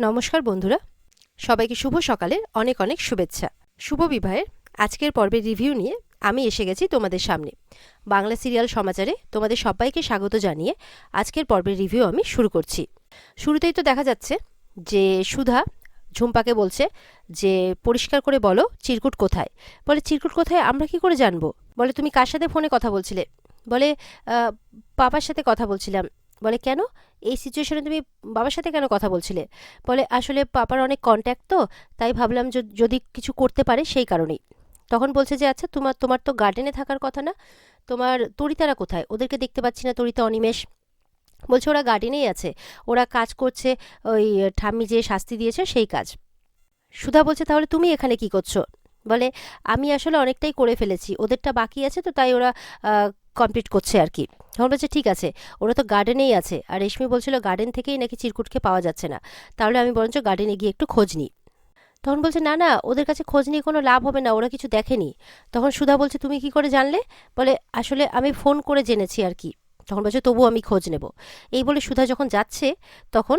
নমস্কার বন্ধুরা, সবাইকে শুভ সকালের অনেক অনেক শুভেচ্ছা। শুভ বিবাহের আজকের পর্বের রিভিউ নিয়ে আমি এসে গেছি তোমাদের সামনে। বাংলা সিরিয়াল সমাচারে তোমাদের সবাইকে স্বাগত জানিয়ে আজকের পর্বের রিভিউ আমি শুরু করছি। শুরুতেই তো দেখা যাচ্ছে যে সুধা ঝুম্পাকে বলছে যে পরিষ্কার করে বলো চিরকুট কোথায়। বলে চিরকুট কোথায় আমরা কি করে জানবো? বলে তুমি কার সাথে ফোনে কথা বলছিলে? বলে পাপার সাথে কথা বলছিলাম। বলে কেন এই সিচুয়েশনে তুমি বাবার সাথে কেন কথা বলছিলে? বলে আসলে পাপার অনেক কন্ট্যাক্ট, তো তাই ভাবলাম যদি কিছু করতে পারে সেই কারণেই। তখন বলছে যে আচ্ছা তোমার তো গার্ডেনে থাকার কথা না, তোমার তরিতারা কোথায়? ওদেরকে দেখতে পাচ্ছি না, তরিতা অনিমেষ। বলছে ওরা গার্ডেনেই আছে, ওরা কাজ করছে, ওই ঠাম্মি যে শাস্তি দিয়েছে সেই কাজ। সুধা বলছে তাহলে তুমি এখানে কি করছো? বলে আমি আসলে অনেকটাই করে ফেলেছি, ওদেরটা বাকি আছে, তো তাই ওরা কমপ্লিট করছে আর কি। তখন বলছে ঠিক আছে, ওরা তো গার্ডেনেই আছে। আর রেশমি বলছিল গার্ডেন থেকেই নাকি চিরকুটকে পাওয়া যাচ্ছে না, তাহলে আমি বরঞ্চ গার্ডেনে গিয়ে একটু খোঁজ নিই। তখন বলছে না না, ওদের কাছে খোঁজ নিয়ে কোনো লাভ হবে না, ওরা কিছু দেখেনি। তখন সুধা বলছে তুমি কি করে জানলে? বলে আসলে আমি ফোন করে জেনেছি আর কি। তখন বলছে তবু আমি খোঁজ নেব। এই বলে সুধা যখন যাচ্ছে তখন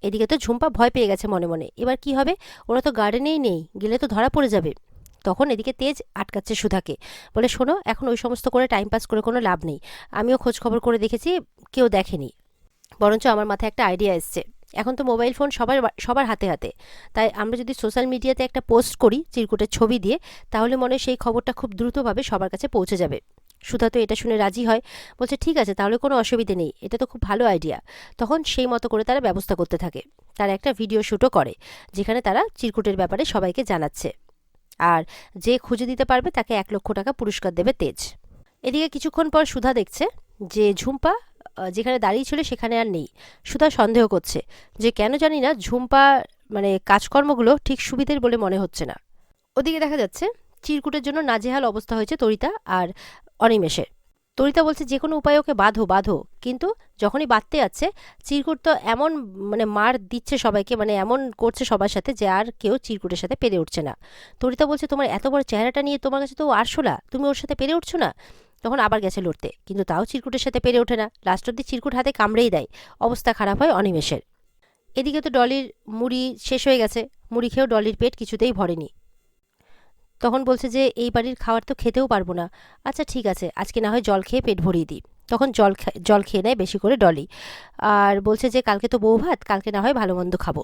এদিকে তো ঝুম্পা ভয় পেয়ে গেছে মনে মনে, এবার কি হবে? ওরা তো গার্ডেনেই নেই, গেলে তো ধরা পড়ে যাবে। তখন এদিকে তেজ আটকাচ্ছে সুধাকে, বলে শোনো এখন ওই সমস্ত করে টাইম পাস করে কোনো লাভ নেই, আমিও খোঁজ খবর করে দেখেছি, কেউ দেখেনি। বরঞ্চ আমার মাথায় একটা আইডিয়া এসছে, এখন তো মোবাইল ফোন সবার হাতে হাতে, তাই আমরা যদি সোশ্যাল মিডিয়াতে একটা পোস্ট করি চিরকুটের ছবি দিয়ে, তাহলে মনে হয় সেই খবরটা খুব দ্রুতভাবে সবার কাছে পৌঁছে যাবে। সুধা তো এটা শুনে রাজি হয়, বলছে ঠিক আছে তাহলে কোনো অসুবিধে নেই, এটা তো খুব ভালো আইডিয়া। তখন সেই মতো করে তারা ব্যবস্থা করতে থাকে। তারা একটা ভিডিও শ্যুটও করে, যেখানে তারা চিরকুটের ব্যাপারে সবাইকে জানাচ্ছে। আর যে খুঁজে দিতে পারবে তাকে 1,00,000 টাকা পুরস্কার দেবে তেজ। এদিকে কিছুক্ষণ পর সুধা দেখছে যে ঝুম্পা যেখানে দাঁড়িয়ে ছিল সেখানে আর নেই। সুধা সন্দেহ করছে যে কেন জানি না ঝুম্পা মানে কাজকর্মগুলো ঠিক সুবিধের বলে মনে হচ্ছে না। ওদিকে দেখা যাচ্ছে চিরকুটের জন্য নাজেহাল অবস্থা হয়েছে তরিতা আর অনিমেষের। তরিতা বলছে যে কোনো উপায়ে ওকে বাঁধো বাঁধো, কিন্তু যখনই বাঁধতে যাচ্ছে চিরকুট তো এমন মানে মার দিচ্ছে সবাইকে, মানে এমন করছে সবার সাথে যে আর কেউ চিরকুটের সাথে পেরে উঠছে না। তরিতা বলছে তোমার এত বড় চেহারাটা নিয়ে তোমার কাছে তো আরশোলা, তুমি ওর সাথে পেরে উঠছো না। তখন আবার গেছে লড়তে, কিন্তু তাও চিরকুটের সাথে পেরে ওঠে না, লাস্ট অব্দি চিরকুট হাতে কামড়েই দেয়। অবস্থা খারাপ হয় অনিমেষের। এদিকে তো ডলির মুড়ি শেষ হয়ে গেছে, মুড়ি খেয়েও ডলির পেট কিছুতেই ভরেনি। তখন বলছে যে এই বাড়ির খাবার তো খেতেও পারবো না, আচ্ছা ঠিক আছে আজকে না হয় জল খেয়ে পেট ভরিয়ে দিই। তখন জল খেয়ে নেয় বেশি করে ডলি, আর বলছে যে কালকে তো বউ ভাত, কালকে না হয় ভালো মন্দ খাবো।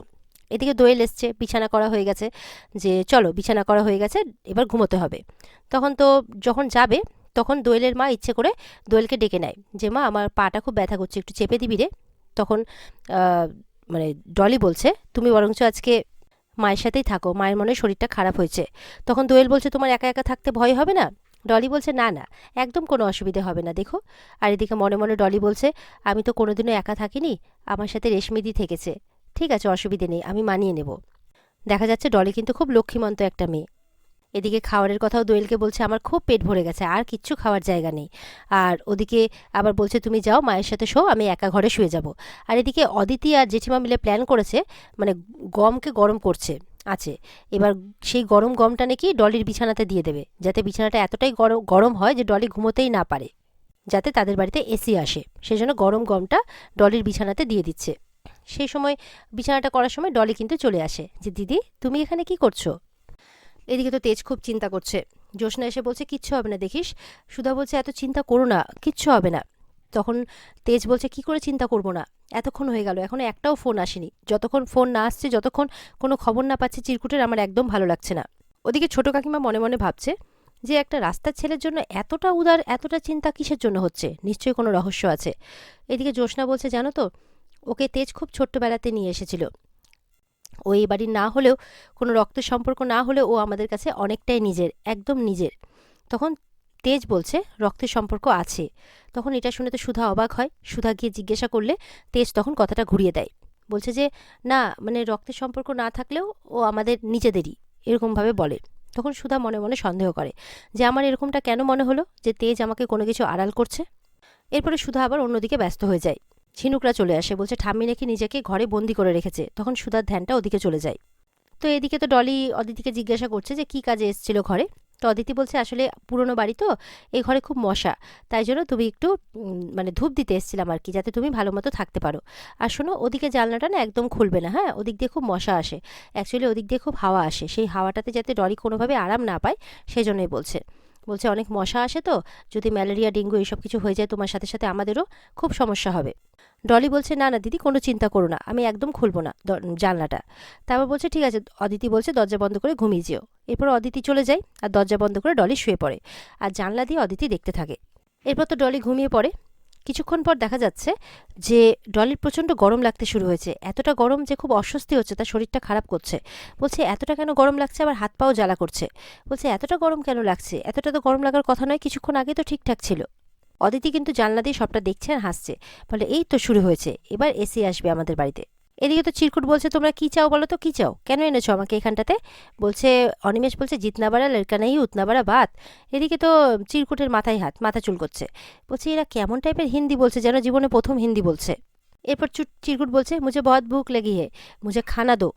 এদিকে দোয়েল এসছে, বিছানা করা হয়ে গেছে, যে চলো বিছানা করা হয়ে গেছে এবার ঘুমোতে হবে। তখন তো যখন যাবে তখন দোয়েলের মা ইচ্ছে করে দোয়েলকে ডেকে নেয় যে মা আমার পাটা খুব ব্যথা করছে, একটু চেপে দিবি রে। তখন মানে ডলি বলছে তুমি বরঞ্চ আজকে মায়ের সাথেই থাকো, মায়ের মনে হয় শরীরটা খারাপ হয়েছে। তখন দোয়েল বলছে তোমার একা একা থাকতে ভয় হবে না? ডলি বলছে না না, একদম কোনো অসুবিধে হবে না দেখো। আর এদিকে মনে মনে ডলি বলছে আমি তো কোনোদিনও একা থাকিনি, আমার সাথে রেশমিদি থেকেছে, ঠিক আছে অসুবিধে নেই, আমি মানিয়ে নেব। দেখা যাচ্ছে ডলি কিন্তু খুব লক্ষ্মীমন্ত একটা মেয়ে। এদিকে খাওয়ারের কথাও দোয়েলকে বলছে আমার খুব পেট ভরে গেছে, আর কিচ্ছু খাওয়ার জায়গা নেই। আর ওদিকে আবার বলছে তুমি যাও মায়ের সাথে শো, আমি একা ঘরে শুয়ে যাব। আর এদিকে অদিতি আর জেঠিমা মিলে প্ল্যান করেছে, মানে গমকে গরম করছে আছে, এবার সেই গরম গমটা নাকি ডলির বিছানাতে দিয়ে দেবে, যাতে বিছানাটা এতটাই গরম হয় যে ডলি ঘুমোতেই না পারে, যাতে তাদের বাড়িতে এসি আসে, সেই জন্য গরম গমটা ডলির বিছানাতে দিয়ে দিচ্ছে। সেই সময় বিছানাটা করার সময় ডলি কিন্তু চলে আসে যে দিদি তুমি এখানে কি করছো? এদিকে তো তেজ খুব চিন্তা করছে। জ্যোৎস্না এসে বলছে কিচ্ছু হবে না দেখিস। সুধা বলছে এত চিন্তা করো না, কিচ্ছু হবে না। তখন তেজ বলছে কি করে চিন্তা করব না, এতক্ষণ হয়ে গেল এখনো একটাও ফোন আসেনি, যতক্ষণ ফোন না আসছে যতক্ষণ কোনো খবর না পাচ্ছে চিরকুটের আমার একদম ভালো লাগছে না। ওদিকে ছোট কাকিমা মনে মনে ভাবছে যে একটা রাস্তার ছেলের জন্য এতটা উদার এতটা চিন্তা কিসের জন্য হচ্ছে, নিশ্চয়ই কোনো রহস্য আছে। এদিকে জ্যোৎস্না বলছে জানো তো ওকে তেজ খুব ছোট্টবেলাতে নিয়ে এসেছিল, ও এই বাড়ির না হলেও কোনো রক্তের সম্পর্ক না হলেও ও আমাদের কাছে অনেকটাই নিজের, একদম নিজের। তখন তেজ বলছে রক্তের সম্পর্ক আছে। তখন এটা শুনে তো সুধা অবাক হয়, সুধা গিয়ে জিজ্ঞাসা করলে তেজ তখন কথাটা ঘুরিয়ে দেয়, বলছে যে না মানে রক্তের সম্পর্ক না থাকলেও ও আমাদের নিজেদেরই, এরকমভাবে বলে। তখন সুধা মনে মনে সন্দেহ করে যে আমার এরকমটা কেন মনে হলো যে তেজ আমাকে কোনো কিছু আড়াল করছে। এরপরে সুধা আবার অন্যদিকে ব্যস্ত হয়ে যায়। ঝিনুকরা চলে আসে, বলছে ঠাম্মি নাকি নিজেকে ঘরে বন্দি করে রেখেছে। তখন সুধার ধ্যানটা ওদিকে চলে যায়। তো এদিকে তো ডলি অদিতিকে জিজ্ঞাসা করছে যে কি কাজে এসেছিল ঘরে। তো অদিতি বলছে আসলে পুরনো বাড়ি তো, এই ঘরে খুব মশা, তাই জন্য তুমি একটু মানে ধূপ দিতে এসেছিলাম আর কি, যাতে তুমি ভালো মতো থাকতে পারো। আর শোনো, ওদিকে জানলাটা না একদম খুলবে না, হ্যাঁ, ওদিক দিয়ে খুব মশা আসে, অ্যাকচুয়ালি ওদিক দিয়ে খুব হাওয়া আসে, সেই হাওয়াটাতে যাতে ডলি কোনোভাবে আরাম না পায় সেই জন্যই বলছে। বলছে অনেক মশা আসে তো, যদি ম্যালেরিয়া ডেঙ্গু এইসব কিছু হয়ে যায় তোমার সাথে সাথে আমাদেরও খুব সমস্যা হবে। ডলি বলছে না না দিদি, কোনো চিন্তা করো না, আমি একদম খুলবো না জানলাটা। তারপর বলছে ঠিক আছে, অদিতি বলছে দরজা বন্ধ করে ঘুমিয়ে যেও। এরপর অদিতি চলে যায় আর দরজা বন্ধ করে ডলি শুয়ে পড়ে, আর জানলা দিয়ে অদিতি দেখতে থাকে। এরপর তো ডলি ঘুমিয়ে পড়ে। কিছুক্ষণ পর দেখা যাচ্ছে যে ডলির প্রচণ্ড গরম লাগতে শুরু হয়েছে, এতটা গরম যে খুব অস্বস্তি হচ্ছে, তার শরীরটা খারাপ করছে। বলছে এতটা কেন গরম লাগছে, আবার হাত পাও জ্বালা করছে। বলছে এতটা গরম কেন লাগছে, এতটা তো গরম লাগার কথা নয়, কিছুক্ষণ আগে তো ঠিকঠাক ছিল। অদিতি কিন্তু জানলা দিয়ে সবটা দেখছে আর হাসছে, বলে এই তো শুরু হয়েছে, এবার এসি আসবে আমাদের বাড়িতে। এদিকে তো চিরকুট বলছে তোমরা কি চাও বলো তো, কি চাও, কেন এনেছো আমাকে এখানটাতে। বলছে অনিমেষ বলছে জিতনা বাড়া লড়কা নেই উতনা বাড়া বাত। এদিকে তো চিরকুটের মাথায় হাত, মাথা চুল করছে। বলছে এরা কেমন টাইপের হিন্দি বলছে, যেন জীবনে প্রথম হিন্দি বলছে। এরপর চিরকুট বলছে মুঝে বহুত ভুক লেগি হে, মুঝে খানা দো।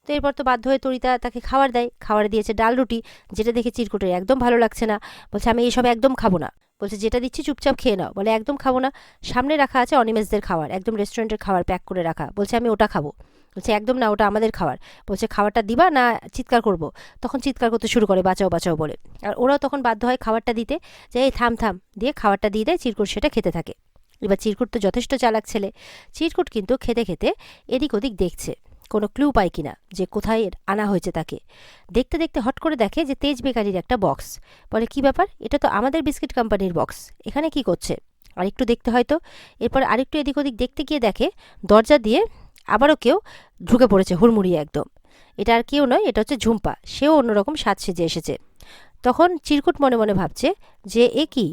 তো এরপর তো বাধ্য হয়ে তরিতা তাকে খাবার দেয়, খাবার দিয়েছে ডাল রুটি, যেটা দেখে চিরকুটের একদম ভালো লাগছে না। বলছে আমি এইসব একদম খাবো না। বলছে যেটা দিচ্ছি চুপচাপ খেয়ে নাও। বলে একদম খাবো না, সামনে রাখা আছে অনিমেষদের খাবার, একদম রেস্টুরেন্টের খাবার প্যাক করে রাখা। বলছে আমি ওটা খাবো। বলছে একদম না, ওটা আমাদের খাবার। বলছে খাবারটা দিবা না চিৎকার করব। তখন চিৎকার করতে শুরু করে বাঁচাও বাঁচাও বলে। আর ওরাও তখন বাধ্য হয় খাবারটা দিতে, যে এই থাম থাম, দিয়ে খাবারটা দিয়ে দেয়, চিরকুট সেটা খেতে থাকে। এবার চিরকুট তো যথেষ্ট চালাক ছেলে, চিরকুট কিন্তু খেতে খেতে এদিক ওদিক দেখছে কোনো ক্লু পায় কিনা যে কোথায় আনা হয়েছে তাকে। দেখতে দেখতে হট করে দেখে যে তেজ বেকারির একটা বক্স। বলে কি ব্যাপার, এটা তো আমাদের বিস্কিট কোম্পানির বক্স, এখানে কি করছে। আরেকটু দেখতে হয়তো, এরপর আরেকটু এদিক ওদিক দেখতে গিয়ে দেখে দরজা দিয়ে আবারও কেউ ঢুকে পড়েছে হুড়মুড়িয়ে একদম। এটা আর কেউ নয়, এটা হচ্ছে ঝুম্পা, সেও অন্যরকম সাজ সেজে এসেছে। তখন চিরকুট মনে মনে ভাবছে যে এ কি।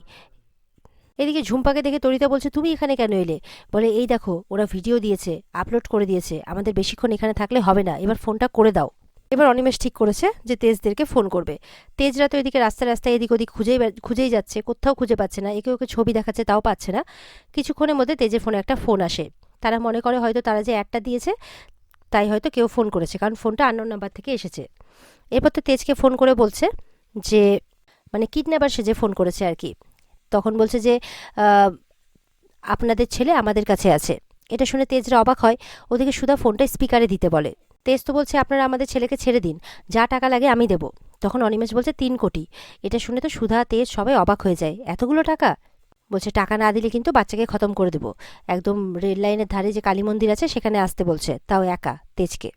এদিকে ঝুম্পাকে দেখে তরিতা বলছে তুমি এখানে কেন এলে। বলে এই দেখো ওরা ভিডিও দিয়েছে, আপলোড করে দিয়েছে, আমাদের বেশিক্ষণ এখানে থাকলে হবে না, এবার ফোনটা করে দাও। এবার অনিমেষ ঠিক করেছে যে তেজদেরকে ফোন করবে। তেজরা তো এদিকে রাস্তায় রাস্তায় এদিক ওদিক খুঁজেই যাচ্ছে, কোথাও খুঁজে পাচ্ছে না, একে ওকে ছবি দেখাচ্ছে তাও পাচ্ছে না। কিছুক্ষণের মধ্যে তেজের ফোনে একটা ফোন আসে। তারা মনে করে হয়তো তারা যে অ্যাডটা দিয়েছে তাই হয়তো কেউ ফোন করেছে, কারণ ফোনটা আননোন নাম্বার থেকে এসেছে। এরপর তো তেজকে ফোন করে বলছে যে মানে কিডন্যাপার সেজে ফোন করেছে আর কি। তখন বলছে যে আপনাদের ছেলে আমাদের কাছে আছে। এটা শুনে তেজরা অবাক হয়। ওদিকে সুধা ফোনটা স্পিকারে দিতে বলে। তেজ তো বলছে আপনারা আমাদের ছেলেকে ছেড়ে দিন, যা টাকা লাগে আমি দেবো। তখন অনিমেষ বলছে 3 কোটি। এটা শুনে তো সুধা তেজ সবাই অবাক হয়ে যায়, এতগুলো টাকা। বলছে টাকা না দিলে কিন্তু বাচ্চাকে খতম করে দেবো। একদম রেল লাইনের ধারে যে কালী মন্দির আছে সেখানে আসতে বলছে, তাও একা তেজকে।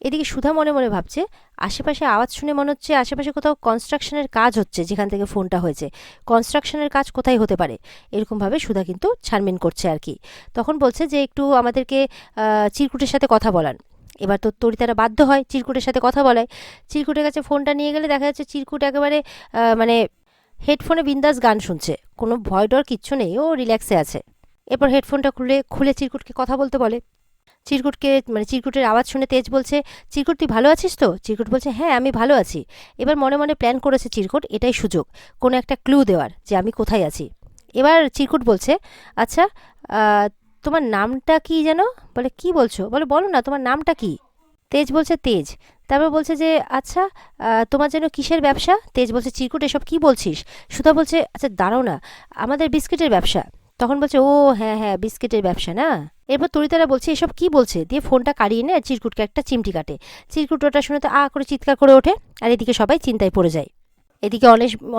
এদিকে সুধা মনে মনে ভাবছে আশেপাশে আওয়াজ শুনে মনে হচ্ছে আশেপাশে কোথাও কনস্ট্রাকশনের কাজ হচ্ছে, যেখান থেকে ফোনটা হয়েছে। কনস্ট্রাকশনের কাজ কোথায় হতে পারে, এরকমভাবে সুধা কিন্তু ছানবিন করছে আর কি। তখন বলছে যে একটু আমাদেরকে চিরকুটের সাথে কথা বলান। এবার তো তরিতারা বাধ্য হয় চিরকুটের সাথে কথা বলায়। চিরকুটের কাছে ফোনটা নিয়ে গেলে দেখা যাচ্ছে চিরকুট একেবারে মানে হেডফোনে বিন্দাস গান শুনছে, কোনো ভয় ডর কিচ্ছু নেই, ও রিল্যাক্সে আছে। এরপর হেডফোনটা খুলে চিরকুটকে কথা বলতে বলে। চিরকুটের আওয়াজ শুনে তেজ বলছে চিরকুট তুই ভালো আছিস তো। চিরকুট বলছে হ্যাঁ আমি ভালো আছি। এবার মনে মনে প্ল্যান করেছে চিরকুট, এটাই সুযোগ কোনো একটা ক্লু দেওয়ার যে আমি কোথায় আছি। এবার চিরকুট বলছে আচ্ছা তোমার নামটা কি যেন। বলে কি বলছো, বলে বলো না তোমার নামটা কি। তেজ বলছে তেজ। তারপর বলছে যে আচ্ছা তোমার যেন কিসের ব্যবসা। তেজ বলছে চিরকুট এসব কি বলছিস। সুধা বলছে আচ্ছা দাঁড়াও না, আমাদের বিস্কিটের ব্যবসা। তখন বলছে ও হ্যাঁ হ্যাঁ বিস্কিটের ব্যবসা না। এরপর তরিতারা বলছে এসব কি বলছে, দিয়ে ফোনটা কাড়িয়ে নেয় চিরকুটকে একটা চিমটি কাটে। চিরকুট ওটা শুনে তো করে চিৎকার করে ওঠে, আর এদিকে সবাই চিন্তায় পড়ে যায়। এদিকে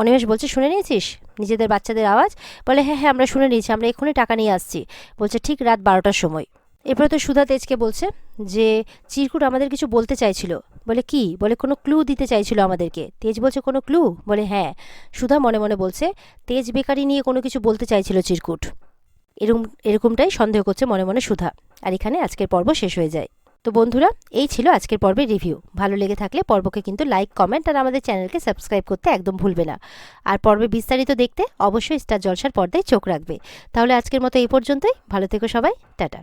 অনিমেষ বলছে শুনে নিয়েছিস নিজেদের বাচ্চাদের আওয়াজ। বলে হ্যাঁ হ্যাঁ আমরা শুনে নিয়েছি, আমরা এক্ষুনি টাকা নিয়ে আসছি। বলছে ঠিক রাত 12টার সময়। এরপরে তো সুধা তেজকে বলছে যে চিরকুট আমাদের কিছু বলতে চাইছিল। বলে কি, বলে কোনো ক্লু দিতে চাইছিল আমাদেরকে। তেজ বলছে কোনো ক্লু। বলে হ্যাঁ। সুধা মনে মনে বলছে তেজ বেকারি নিয়ে কোনো কিছু বলতে চাইছিল চিরকুট। এরকমটাই সন্দেহ করছে মনে মনে সুধা। আর এখানে আজকের পর্ব শেষ হয়ে যায়। তো বন্ধুরা এই ছিল আজকের পর্বের রিভিউ। ভালো লেগে থাকলে পর্বকে কিন্তু লাইক কমেন্ট আর আমাদের চ্যানেলকে সাবস্ক্রাইব করতে একদম ভুলবে না। আর পর্বে বিস্তারিত দেখতে অবশ্যই স্টার জলসার পর্দায় চোখ রাখবে। তাহলে আজকের মতো এই পর্যন্তই, ভালো থেকো সবাই, টাটা।